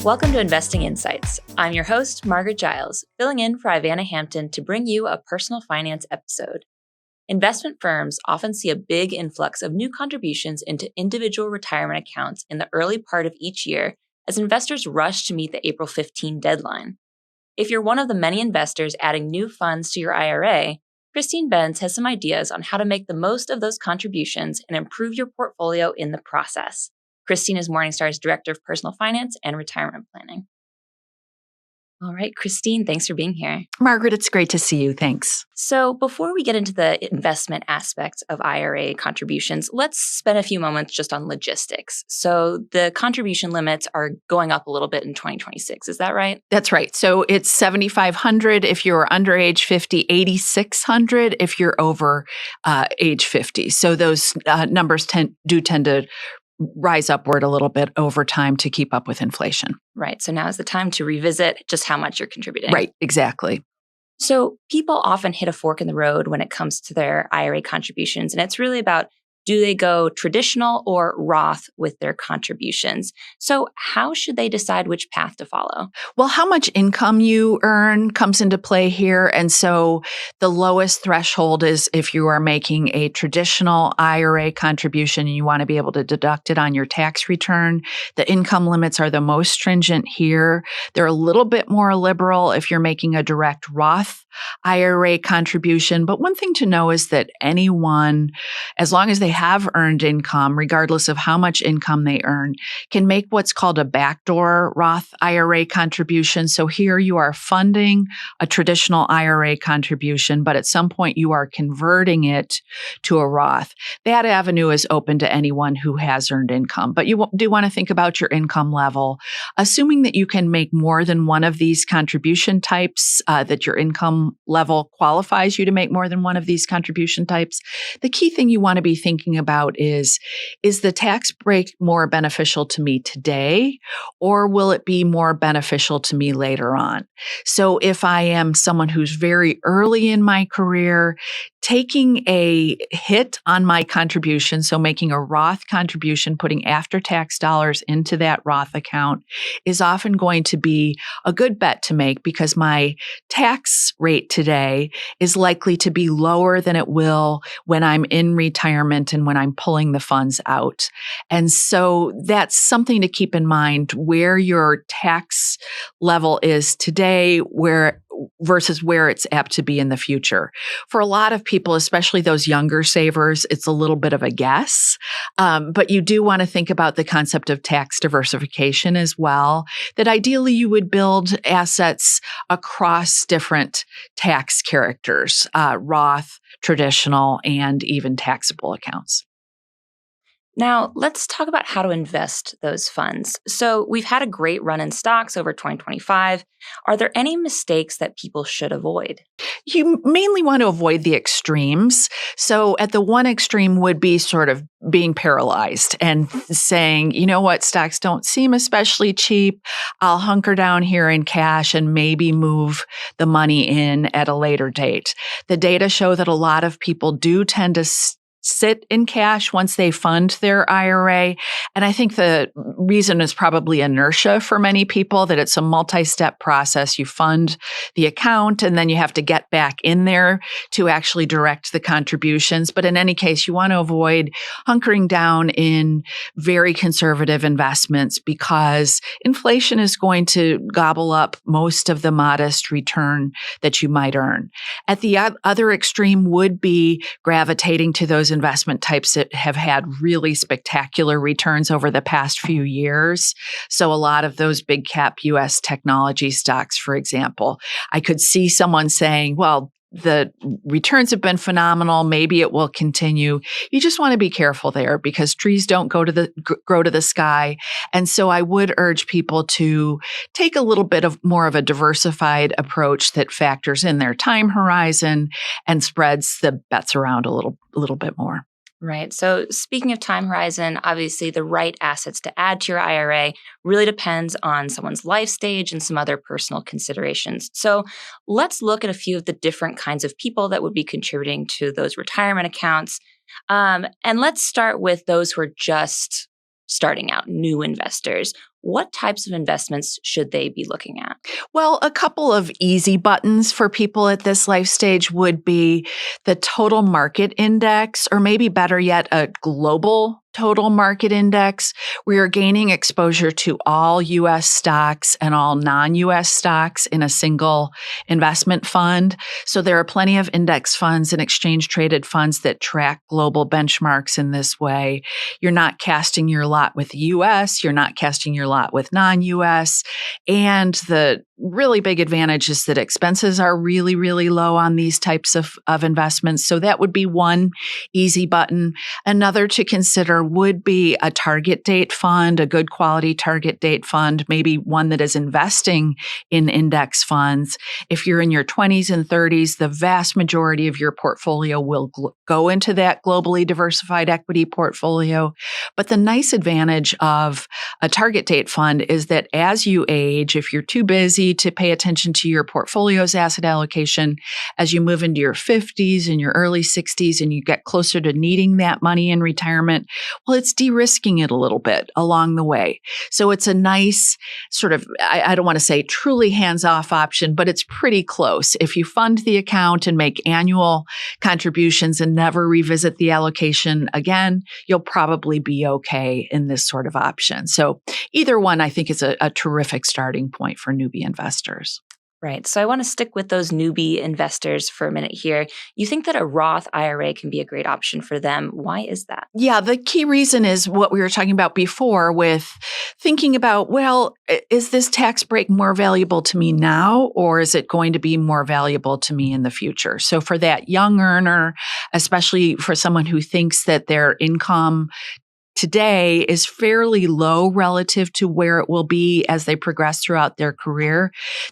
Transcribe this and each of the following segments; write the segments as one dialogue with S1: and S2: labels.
S1: Welcome to Investing Insights. I'm your host, Margaret Giles, filling in for Ivana Hampton to bring you a personal finance episode. Investment firms often see a big influx of new contributions into individual retirement accounts in the early part of each year as investors rush to meet the April 15 deadline. If you're one of the many investors adding new funds to your IRA, Christine Benz has some ideas on how to make the most of those contributions and improve your portfolio in the process. Christine is Morningstar's Director of Personal Finance and Retirement Planning. All right, Christine, thanks for being here.
S2: Margaret, it's great to see you. Thanks.
S1: So before we get into the investment aspects of IRA contributions, let's spend a few moments just on logistics. So the contribution limits are going up a little bit in 2026. Is that right?
S2: That's right. So it's $7,500 if you're under age 50, $8,600 if you're over age 50. So those numbers tend to rise upward a little bit over time to keep up with inflation.
S1: Right. So now is the time to revisit just how much you're contributing.
S2: Right. Exactly.
S1: So people often hit a fork in the road when it comes to their IRA contributions, and it's really about, do they go traditional or Roth with their contributions? So how should they decide which path to follow?
S2: Well, how much income you earn comes into play here. And so the lowest threshold is if you are making a traditional IRA contribution and you want to be able to deduct it on your tax return. The income limits are the most stringent here. They're a little bit more liberal if you're making a direct Roth IRA contribution. But one thing to know is that anyone, as long as they have earned income, regardless of how much income they earn, can make what's called a backdoor Roth IRA contribution. So here you are funding a traditional IRA contribution, but at some point you are converting it to a Roth. That avenue is open to anyone who has earned income, but you do want to think about your income level. Assuming that you can make more than one of these contribution types, that your income level qualifies you to make more than one of these contribution types, the key thing you want to be thinking about is the tax break more beneficial to me today, or will it be more beneficial to me later on? So if I am someone who's very early in my career, taking a hit on my contribution, so making a Roth contribution, putting after-tax dollars into that Roth account is often going to be a good bet to make because my tax rate today is likely to be lower than it will when I'm in retirement and when I'm pulling the funds out. And so that's something to keep in mind where your tax level is today, versus where it's apt to be in the future. For a lot of people, especially those younger savers, it's a little bit of a guess. But you do want to think about the concept of tax diversification as well, that ideally you would build assets across different tax characters, Roth, traditional, and even taxable accounts.
S1: Now, let's talk about how to invest those funds. So we've had a great run in stocks over 2025. Are there any mistakes that people should avoid?
S2: You mainly want to avoid the extremes. So at the one extreme would be sort of being paralyzed and saying, you know what, stocks don't seem especially cheap. I'll hunker down here in cash and maybe move the money in at a later date. The data show that a lot of people do tend to sit in cash once they fund their IRA. And I think the reason is probably inertia for many people, that it's a multi-step process. You fund the account and then you have to get back in there to actually direct the contributions. But in any case, you want to avoid hunkering down in very conservative investments because inflation is going to gobble up most of the modest return that you might earn. At the other extreme would be gravitating to those investment types that have had really spectacular returns over the past few years. So a lot of those big cap US technology stocks, for example, I could see someone saying, well, the returns have been phenomenal. Maybe it will continue. You just want to be careful there because trees don't grow to the sky. And so I would urge people to take a little bit of more of a diversified approach that factors in their time horizon and spreads the bets around a little bit more.
S1: Right. So speaking of time horizon, obviously the right assets to add to your IRA really depends on someone's life stage and some other personal considerations. So let's look at a few of the different kinds of people that would be contributing to those retirement accounts. And let's start with those who are just starting out, new investors. what types of investments should they be looking at?
S2: Well, a couple of easy buttons for people at this life stage would be the total market index, or maybe better yet, a global total market index, where you're gaining exposure to all U.S. stocks and all non-U.S. stocks in a single investment fund. So there are plenty of index funds and exchange-traded funds that track global benchmarks in this way. You're not casting your lot with the U.S., you're not casting your lot with non-U.S., and the really big advantage is that expenses are really, really low on these types of investments. So that would be one easy button. Another to consider would be a target date fund, a good quality target date fund, maybe one that is investing in index funds. If you're in your 20s and 30s, the vast majority of your portfolio will go into that globally diversified equity portfolio. But the nice advantage of a target date fund is that as you age, if you're too busy to pay attention to your portfolio's asset allocation, as you move into your 50s and your early 60s and you get closer to needing that money in retirement, well, it's de-risking it a little bit along the way. So it's a nice sort of, I don't want to say truly hands-off option, but it's pretty close. If you fund the account and make annual contributions and never revisit the allocation again, you'll probably be okay in this sort of option. So either one, I think, is a terrific starting point for newbie investors.
S1: Right. So I want to stick with those newbie investors for a minute here. You think that a Roth IRA can be a great option for them. Why is that?
S2: Yeah, the key reason is what we were talking about before with thinking about, well, is this tax break more valuable to me now, or is it going to be more valuable to me in the future? So for that young earner, especially for someone who thinks that their income today is fairly low relative to where it will be as they progress throughout their career,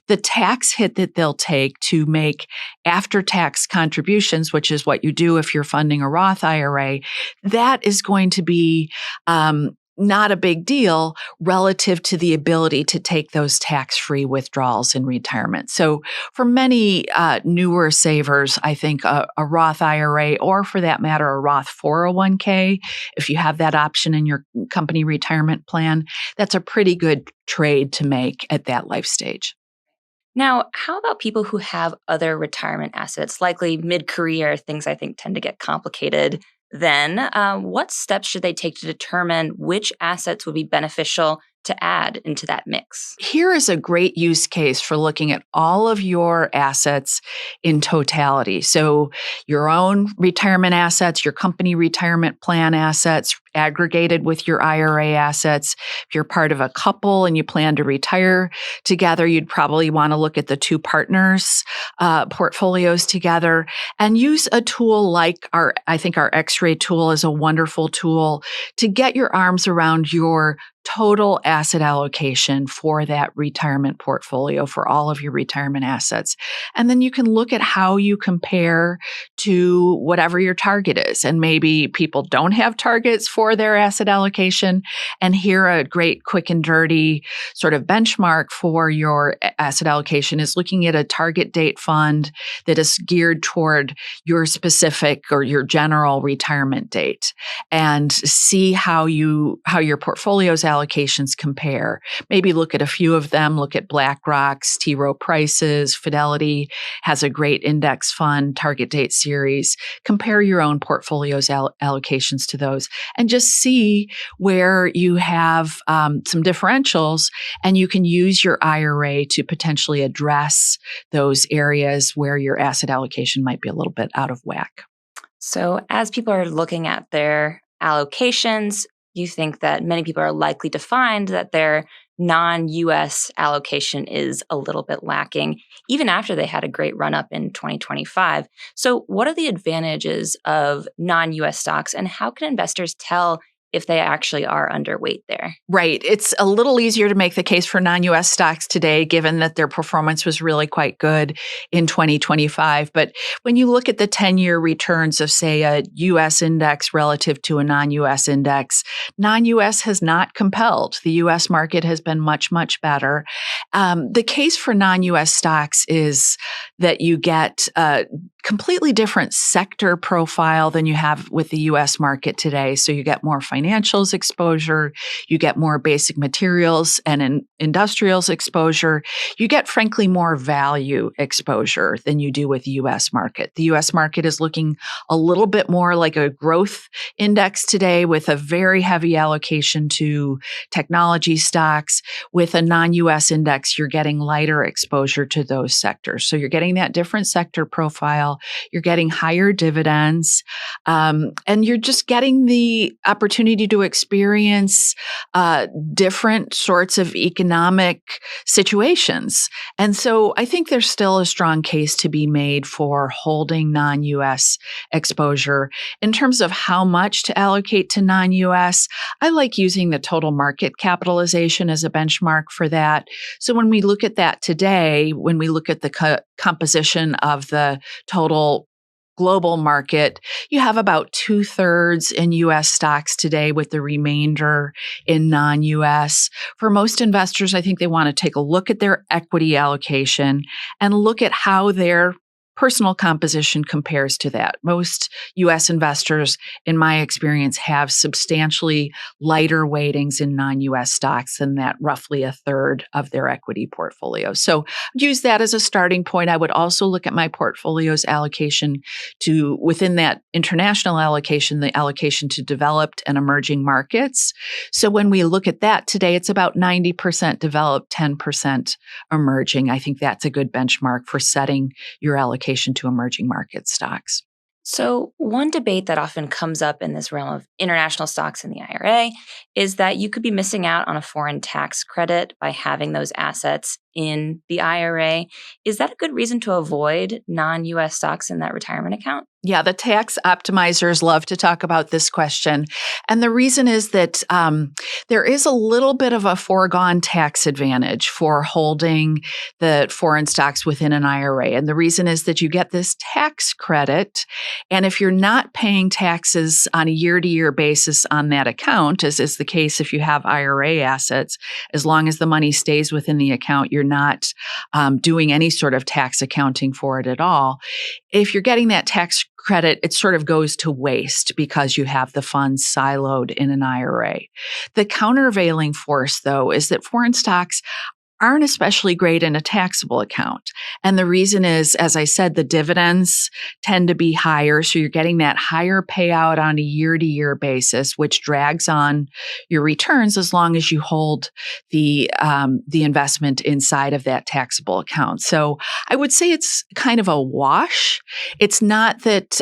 S2: the tax hit that they'll take to make after-tax contributions, which is what you do if you're funding a Roth IRA, that is going to be not a big deal relative to the ability to take those tax-free withdrawals in retirement. So for many newer savers, I think a Roth IRA, or for that matter, a Roth 401k, if you have that option in your company retirement plan, that's a pretty good trade to make at that life stage.
S1: Now, how about people who have other retirement assets, likely mid-career? Things I think tend to get complicated then. What steps should they take to determine which assets would be beneficial to add into that mix?
S2: Here is a great use case for looking at all of your assets in totality. So your own retirement assets, your company retirement plan assets, aggregated with your IRA assets. If you're part of a couple and you plan to retire together, you'd probably want to look at the two partners' portfolios together and use a tool like I think our X-ray tool is a wonderful tool to get your arms around your total asset allocation for that retirement portfolio for all of your retirement assets. And then you can look at how you compare to whatever your target is. And maybe people don't have targets for their asset allocation. And here a great quick and dirty sort of benchmark for your asset allocation is looking at a target date fund that is geared toward your specific or your general retirement date and see how your portfolio's allocations compare. Maybe look at a few of them, look at BlackRock's, T. Rowe Price's, Fidelity has a great index fund, target date series. Compare your own portfolio's allocations to those and just see where you have some differentials, and you can use your IRA to potentially address those areas where your asset allocation might be a little bit out of whack.
S1: So as people are looking at their allocations, you think that many people are likely to find that their non-US allocation is a little bit lacking, even after they had a great run up in 2025. So what are the advantages of non-US stocks, and how can investors tell if they actually are underweight there?
S2: Right. It's a little easier to make the case for non-US stocks today, given that their performance was really quite good in 2025. But when you look at the 10-year returns of, say, a US index relative to a non-US index, non-US has not compelled. The US market has been much, much better. The case for non-US stocks is that you get completely different sector profile than you have with the US market today. So you get more financials exposure, you get more basic materials and industrials exposure. You get, frankly, more value exposure than you do with the US market. The US market is looking a little bit more like a growth index today with a very heavy allocation to technology stocks. With a non-US index, you're getting lighter exposure to those sectors. So you're getting that different sector profile. You're getting higher dividends, and you're just getting the opportunity to experience different sorts of economic situations. And so I think there's still a strong case to be made for holding non-US exposure. In terms of how much to allocate to non-US, I like using the total market capitalization as a benchmark for that. So when we look at that today, when we look at the composition of the total global market, you have about 2/3 in US stocks today with the remainder in non-US. For most investors, I think they want to take a look at their equity allocation and look at how their personal composition compares to that. Most US investors, in my experience, have substantially lighter weightings in non-US stocks than that, roughly 1/3 of their equity portfolio. So use that as a starting point. I would also look at my portfolio's allocation to, within that international allocation, the allocation to developed and emerging markets. So when we look at that today, it's about 90% developed, 10% emerging. I think that's a good benchmark for setting your allocation to emerging market stocks.
S1: So, one debate that often comes up in this realm of international stocks in the IRA is that you could be missing out on a foreign tax credit by having those assets in the IRA. Is that a good reason to avoid non-US stocks in that retirement account?
S2: Yeah, the tax optimizers love to talk about this question. And the reason is that there is a little bit of a foregone tax advantage for holding the foreign stocks within an IRA. And the reason is that you get this tax credit. And if you're not paying taxes on a year-to-year basis on that account, as is the case if you have IRA assets, as long as the money stays within the account, you're not doing any sort of tax accounting for it at all. If you're getting that tax credit, it sort of goes to waste because you have the funds siloed in an IRA. The countervailing force, though, is that foreign stocks aren't especially great in a taxable account. And the reason is, as I said, the dividends tend to be higher. So you're getting that higher payout on a year-to-year basis, which drags on your returns as long as you hold the investment inside of that taxable account. So I would say it's kind of a wash. It's not that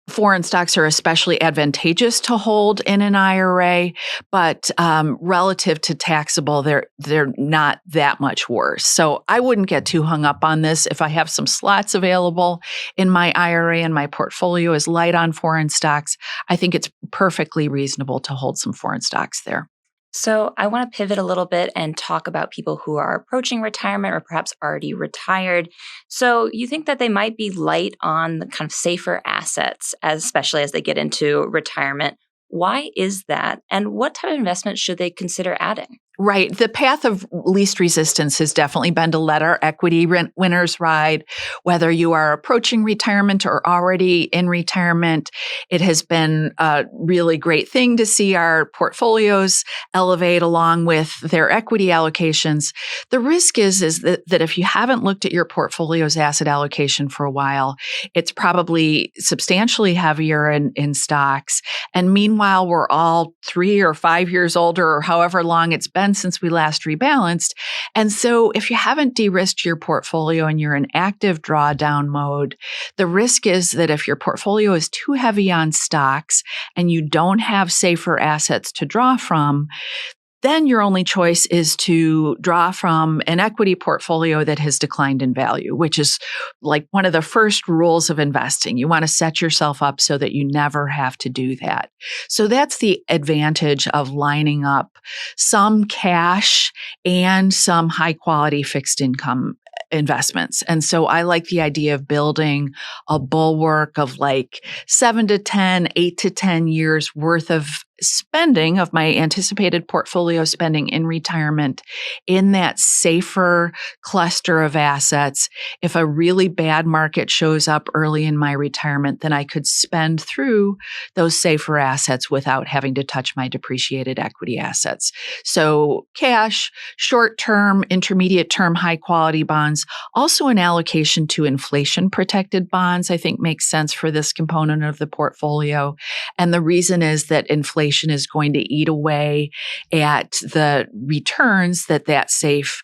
S2: foreign stocks are especially advantageous to hold in an IRA, but relative to taxable, they're not that much worse. So I wouldn't get too hung up on this. If I have some slots available in my IRA and my portfolio is light on foreign stocks, I think it's perfectly reasonable to hold some foreign stocks there.
S1: So I want to pivot a little bit and talk about people who are approaching retirement or perhaps already retired. So you think that they might be light on the kind of safer assets, especially as they get into retirement. Why is that? And what type of investment should they consider adding?
S2: Right. The path of least resistance has definitely been to let our equity winners ride. Whether you are approaching retirement or already in retirement, it has been a really great thing to see our portfolios elevate along with their equity allocations. The risk is that if you haven't looked at your portfolio's asset allocation for a while, it's probably substantially heavier in stocks. And meanwhile, we're all 3 or 5 years older or however long it's been since we last rebalanced. And so if you haven't de-risked your portfolio and you're in active drawdown mode, the risk is that if your portfolio is too heavy on stocks and you don't have safer assets to draw from, then your only choice is to draw from an equity portfolio that has declined in value, which is like one of the first rules of investing. You want to set yourself up so that you never have to do that. So that's the advantage of lining up some cash and some high quality fixed income investments. And so I like the idea of building a bulwark of like 7 to 10, 8 to 10 years worth of spending of my anticipated portfolio spending in retirement in that safer cluster of assets. If a really bad market shows up early in my retirement, then I could spend through those safer assets without having to touch my depreciated equity assets. So cash, short-term, intermediate-term, high-quality bonds, also an allocation to inflation-protected bonds, I think makes sense for this component of the portfolio. And the reason is that inflation is going to eat away at the returns that safe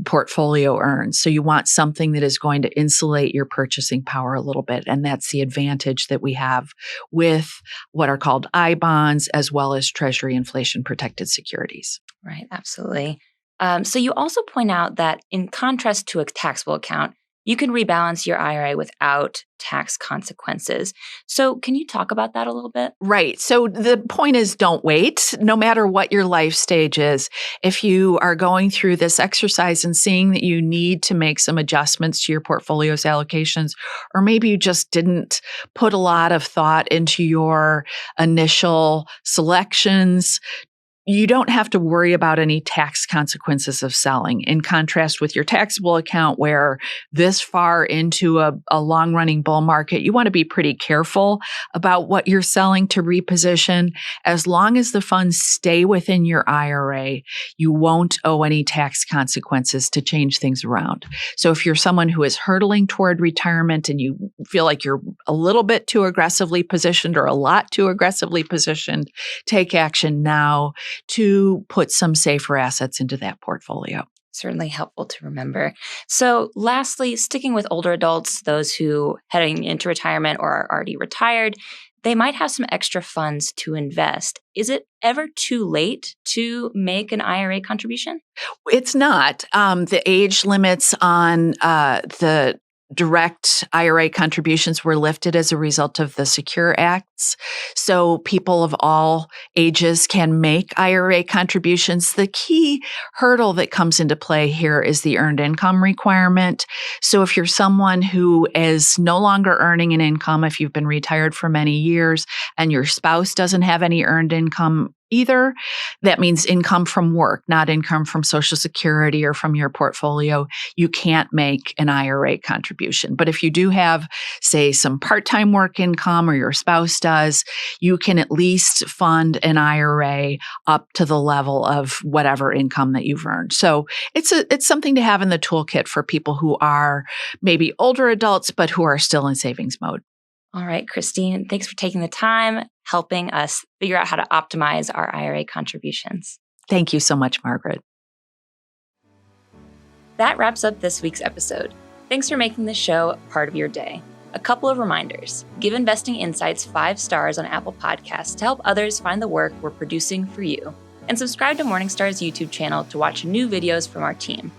S2: portfolio earns. So you want something that is going to insulate your purchasing power a little bit. And that's the advantage that we have with what are called I bonds as well as Treasury inflation protected securities.
S1: Right, absolutely. So you also point out that in contrast to a taxable account, you can rebalance your IRA without tax consequences. So can you talk about that a little bit?
S2: Right. So the point is, don't wait. No matter what your life stage is, if you are going through this exercise and seeing that you need to make some adjustments to your portfolio's allocations, or maybe you just didn't put a lot of thought into your initial selections, you don't have to worry about any tax consequences of selling. In contrast with your taxable account, where this far into a long-running bull market, you want to be pretty careful about what you're selling to reposition. As long as the funds stay within your IRA, you won't owe any tax consequences to change things around. So if you're someone who is hurtling toward retirement and you feel like you're a little bit too aggressively positioned or a lot too aggressively positioned, take action now to put some safer assets into that portfolio.
S1: Certainly helpful to remember. So lastly, sticking with older adults, those who heading into retirement or are already retired, they might have some extra funds to invest. Is it ever too late to make an IRA contribution?
S2: It's not. The age limits on the direct IRA contributions were lifted as a result of the Secure Acts. So people of all ages can make IRA contributions. The key hurdle that comes into play here is the earned income requirement. So if you're someone who is no longer earning an income, if you've been retired for many years and your spouse doesn't have any earned income either, that means income from work, not income from Social Security or from your portfolio, you can't make an IRA contribution. But if you do have, say, some part-time work income, or your spouse does, you can at least fund an IRA up to the level of whatever income that you've earned. So it's something to have in the toolkit for people who are maybe older adults, but who are still in savings mode.
S1: All right, Christine, thanks for taking the time, helping us figure out how to optimize our IRA contributions.
S2: Thank you so much, Margaret.
S1: That wraps up this week's episode. Thanks for making this show part of your day. A couple of reminders. Give Investing Insights 5 stars on Apple Podcasts to help others find the work we're producing for you. And subscribe to Morningstar's YouTube channel to watch new videos from our team.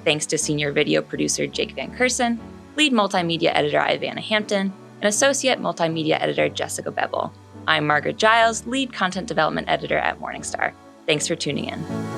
S1: Thanks to senior video producer Jake Van Kersen, lead multimedia editor Ivana Hampton, and associate multimedia editor Jessica Bevel. I'm Margaret Giles, lead content development editor at Morningstar. Thanks for tuning in.